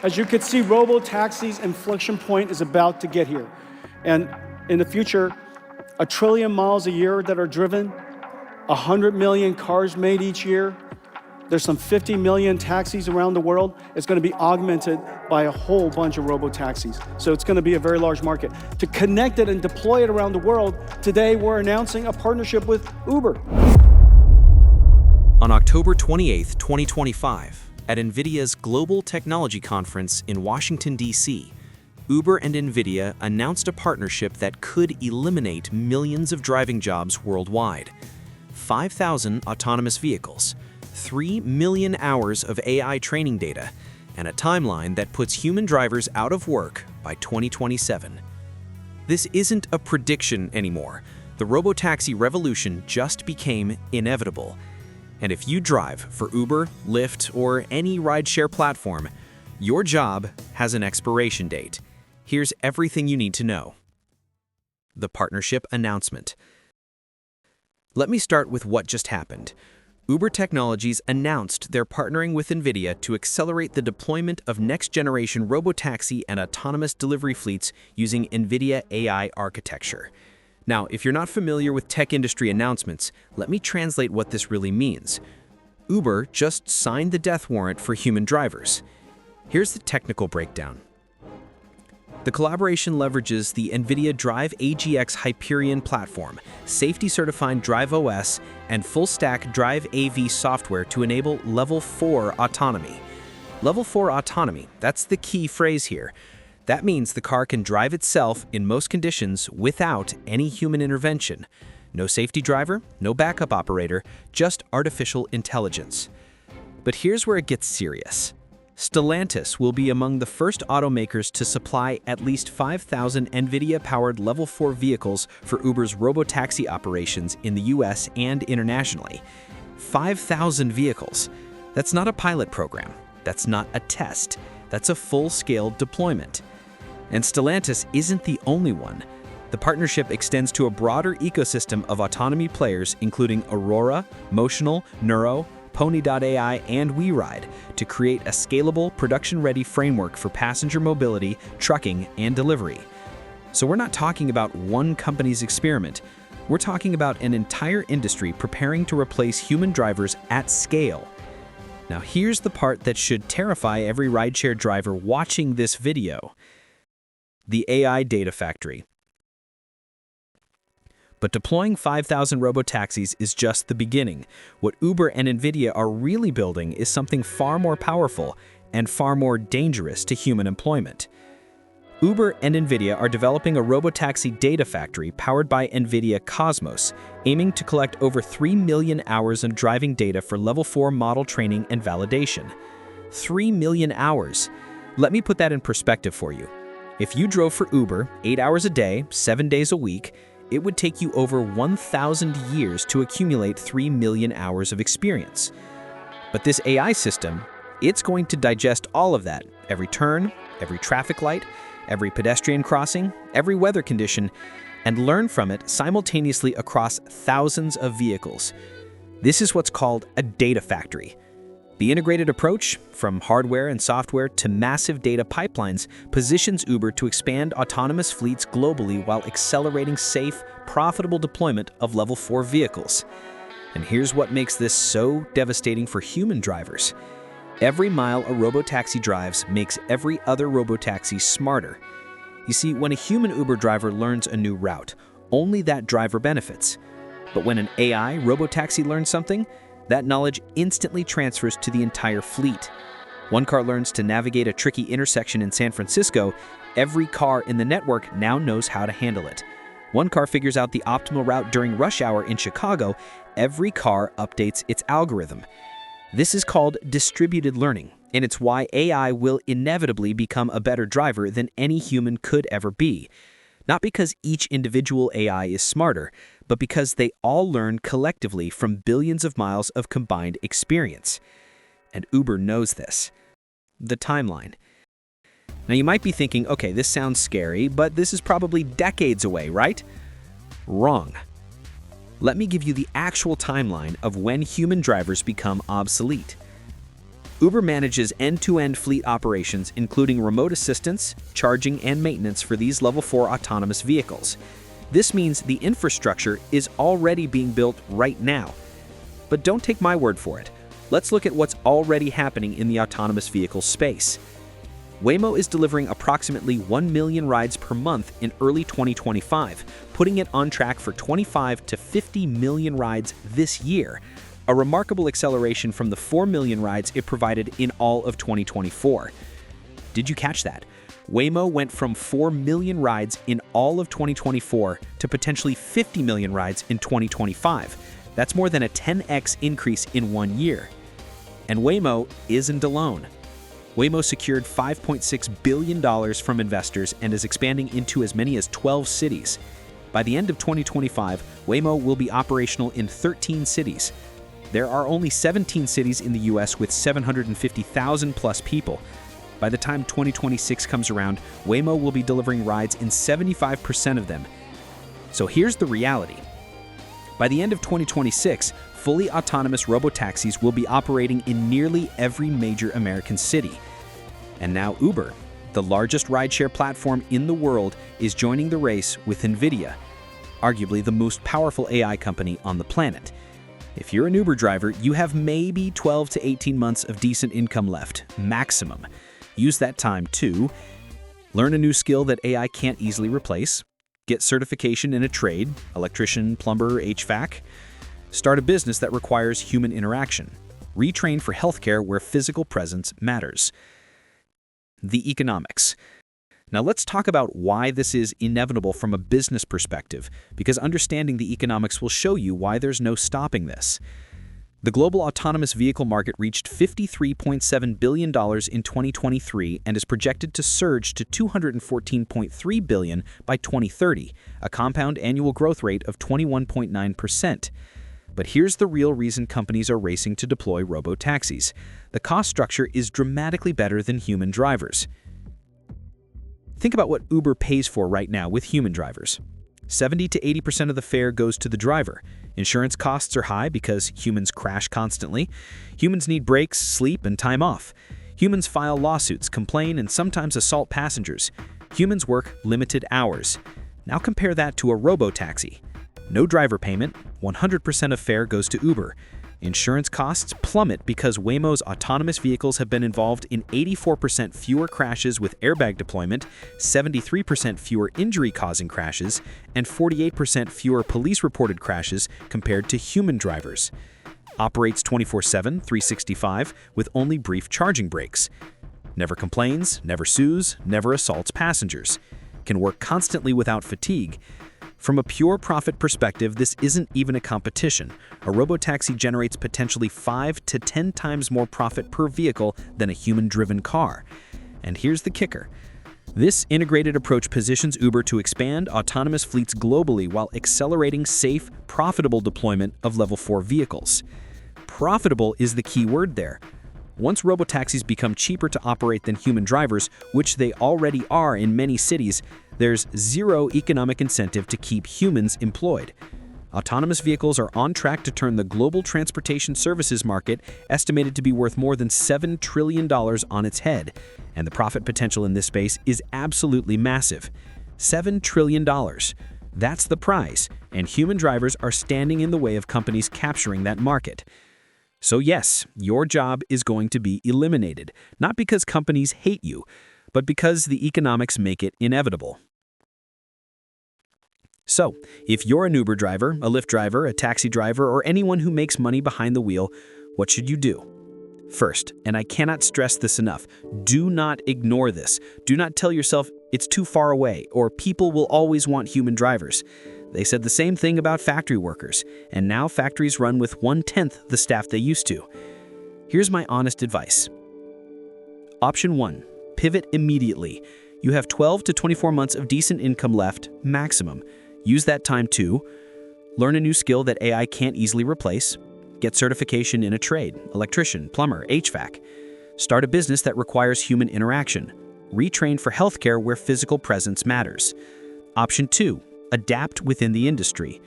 As you can see, Robotaxi's inflection point is about to get here. And in the future, 1 trillion miles a year that are driven, 100 million cars made each year. There's some 50 million taxis around the world. It's going to be augmented by a whole bunch of robotaxis. So it's going to be a very large market. To connect it and deploy it around the world, today we're announcing a partnership with Uber. On October 28, 2025, at NVIDIA's Global Technology Conference in Washington, D.C., Uber and NVIDIA announced a partnership that could eliminate millions of driving jobs worldwide. 5,000 autonomous vehicles, 3 million hours of AI training data, and a timeline that puts human drivers out of work by 2027. This isn't a prediction anymore. The robotaxi revolution just became inevitable. And if you drive for Uber, Lyft, or any rideshare platform, your job has an expiration date. Here's everything you need to know. The partnership announcement. Let me start with what just happened. Uber Technologies announced they're partnering with NVIDIA to accelerate the deployment of next-generation robotaxi and autonomous delivery fleets using NVIDIA AI architecture. Now, if you're not familiar with tech industry announcements, let me translate what this really means. Uber just signed the death warrant for human drivers. Here's the technical breakdown. The collaboration leverages the NVIDIA Drive AGX Hyperion platform, safety-certified Drive OS, and full-stack Drive AV software to enable Level 4 autonomy. Level 4 autonomy, that's the key phrase here. That means the car can drive itself in most conditions without any human intervention. No safety driver, no backup operator, just artificial intelligence. But here's where it gets serious. Stellantis will be among the first automakers to supply at least 5,000 NVIDIA-powered Level 4 vehicles for Uber's robotaxi operations in the US and internationally. 5,000 vehicles. That's not a pilot program. That's not a test. That's a full-scale deployment. And Stellantis isn't the only one. The partnership extends to a broader ecosystem of autonomy players, including Aurora, Motional, Nuro, Pony.ai, and WeRide, to create a scalable, production-ready framework for passenger mobility, trucking, and delivery. So we're not talking about one company's experiment. We're talking about an entire industry preparing to replace human drivers at scale. Now here's the part that should terrify every rideshare driver watching this video. The AI data factory. But deploying 5,000 robotaxis is just the beginning. What Uber and NVIDIA are really building is something far more powerful and far more dangerous to human employment. Uber and NVIDIA are developing a robotaxi data factory powered by NVIDIA Cosmos, aiming to collect over 3 million hours of driving data for Level 4 model training and validation. 3 million hours. Let me put that in perspective for you. If you drove for Uber 8 hours a day, 7 days a week, it would take you over 1,000 years to accumulate 3 million hours of experience. But this AI system, it's going to digest all of that, every turn, every traffic light, every pedestrian crossing, every weather condition, and learn from it simultaneously across thousands of vehicles. This is what's called a data factory. The integrated approach, from hardware and software to massive data pipelines, positions Uber to expand autonomous fleets globally while accelerating safe, profitable deployment of Level 4 vehicles. And here's what makes this so devastating for human drivers. Every mile a robotaxi drives makes every other robotaxi smarter. You see, when a human Uber driver learns a new route, only that driver benefits. But when an AI robotaxi learns something, that knowledge instantly transfers to the entire fleet. One car learns to navigate a tricky intersection in San Francisco, every car in the network now knows how to handle it. One car figures out the optimal route during rush hour in Chicago, every car updates its algorithm. This is called distributed learning, and it's why AI will inevitably become a better driver than any human could ever be. Not because each individual AI is smarter, but because they all learn collectively from billions of miles of combined experience. And Uber knows this. The timeline. Now you might be thinking, okay, this sounds scary, but this is probably decades away, right? Wrong. Let me give you the actual timeline of when human drivers become obsolete. Uber manages end-to-end fleet operations, including remote assistance, charging, and maintenance for these Level 4 autonomous vehicles. This means the infrastructure is already being built right now. But don't take my word for it. Let's look at what's already happening in the autonomous vehicle space. Waymo is delivering approximately 1 million rides per month in early 2025, putting it on track for 25 to 50 million rides this year, a remarkable acceleration from the 4 million rides it provided in all of 2024. Did you catch that? Waymo went from 4 million rides in all of 2024 to potentially 50 million rides in 2025. That's more than a 10x increase in 1 year. And Waymo isn't alone. Waymo secured $5.6 billion from investors and is expanding into as many as 12 cities. By the end of 2025, Waymo will be operational in 13 cities. There are only 17 cities in the US with 750,000 plus people. By the time 2026 comes around, Waymo will be delivering rides in 75% of them. So here's the reality. By the end of 2026, fully autonomous robotaxis will be operating in nearly every major American city. And now Uber, the largest rideshare platform in the world, is joining the race with NVIDIA, arguably the most powerful AI company on the planet. If you're an Uber driver, you have maybe 12 to 18 months of decent income left, maximum. Use that time to learn a new skill that AI can't easily replace, get certification in a trade, electrician, plumber, HVAC, start a business that requires human interaction, retrain for healthcare where physical presence matters. The economics. Now let's talk about why this is inevitable from a business perspective, because understanding the economics will show you why there's no stopping this. The global autonomous vehicle market reached $53.7 billion in 2023 and is projected to surge to $214.3 billion by 2030, a compound annual growth rate of 21.9%. But here's the real reason companies are racing to deploy robotaxis. The cost structure is dramatically better than human drivers. Think about what Uber pays for right now with human drivers. 70 to 80% of the fare goes to the driver. Insurance costs are high because humans crash constantly. Humans need breaks, sleep, and time off. Humans file lawsuits, complain, and sometimes assault passengers. Humans work limited hours. Now compare that to a robotaxi. No driver payment, 100% of fare goes to Uber. Insurance costs plummet because Waymo's autonomous vehicles have been involved in 84% fewer crashes with airbag deployment, 73% fewer injury-causing crashes, and 48% fewer police-reported crashes compared to human drivers. Operates 24/7, 365, with only brief charging breaks. Never complains, never sues, never assaults passengers. Can work constantly without fatigue. From a pure profit perspective, this isn't even a competition. A robotaxi generates potentially 5 to 10 times more profit per vehicle than a human-driven car. And here's the kicker. This integrated approach positions Uber to expand autonomous fleets globally while accelerating safe, profitable deployment of Level 4 vehicles. Profitable is the key word there. Once robotaxis become cheaper to operate than human drivers, which they already are in many cities, there's zero economic incentive to keep humans employed. Autonomous vehicles are on track to turn the global transportation services market, estimated to be worth more than $7 trillion, on its head. And the profit potential in this space is absolutely massive. $7 trillion. That's the prize, and human drivers are standing in the way of companies capturing that market. So yes, your job is going to be eliminated, not because companies hate you, but because the economics make it inevitable. So, if you're an Uber driver, a Lyft driver, a taxi driver, or anyone who makes money behind the wheel, what should you do? First, and I cannot stress this enough, do not ignore this. Do not tell yourself it's too far away or people will always want human drivers. They said the same thing about factory workers, and now factories run with 1/10 the staff they used to. Here's my honest advice. Option 1, pivot immediately. You have 12 to 24 months of decent income left, maximum. Use that time to learn a new skill that AI can't easily replace, get certification in a trade, electrician, plumber, HVAC, start a business that requires human interaction, retrain for healthcare where physical presence matters. Option 2, adapt within the industry.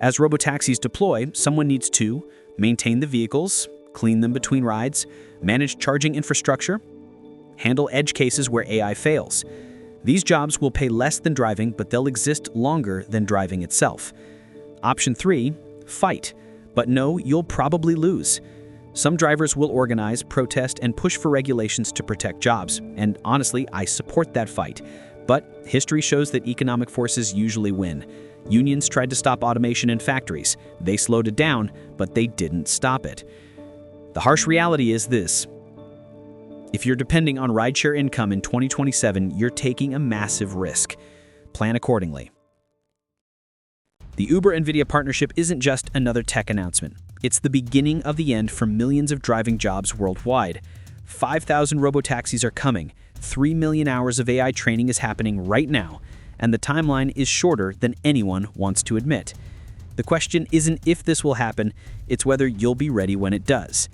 As robotaxis deploy, someone needs to maintain the vehicles, clean them between rides, manage charging infrastructure, handle edge cases where AI fails. These jobs will pay less than driving, but they'll exist longer than driving itself. Option 3, fight. But no, you'll probably lose. Some drivers will organize, protest, and push for regulations to protect jobs. And honestly, I support that fight. But history shows that economic forces usually win. Unions tried to stop automation in factories. They slowed it down, but they didn't stop it. The harsh reality is this. If you're depending on rideshare income in 2027, you're taking a massive risk. Plan accordingly. The Uber-NVIDIA partnership isn't just another tech announcement. It's the beginning of the end for millions of driving jobs worldwide. 5,000 robotaxis are coming. 3 million hours of AI training is happening right now, and the timeline is shorter than anyone wants to admit. The question isn't if this will happen, it's whether you'll be ready when it does.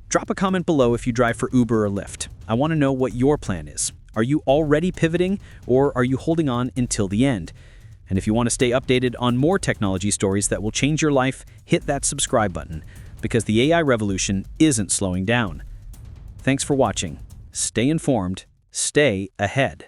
Drop a comment below if you drive for Uber or Lyft. I want to know what your plan is. Are you already pivoting, or are you holding on until the end? And if you want to stay updated on more technology stories that will change your life, hit that subscribe button, because the AI revolution isn't slowing down. Thanks for watching. Stay informed, stay ahead.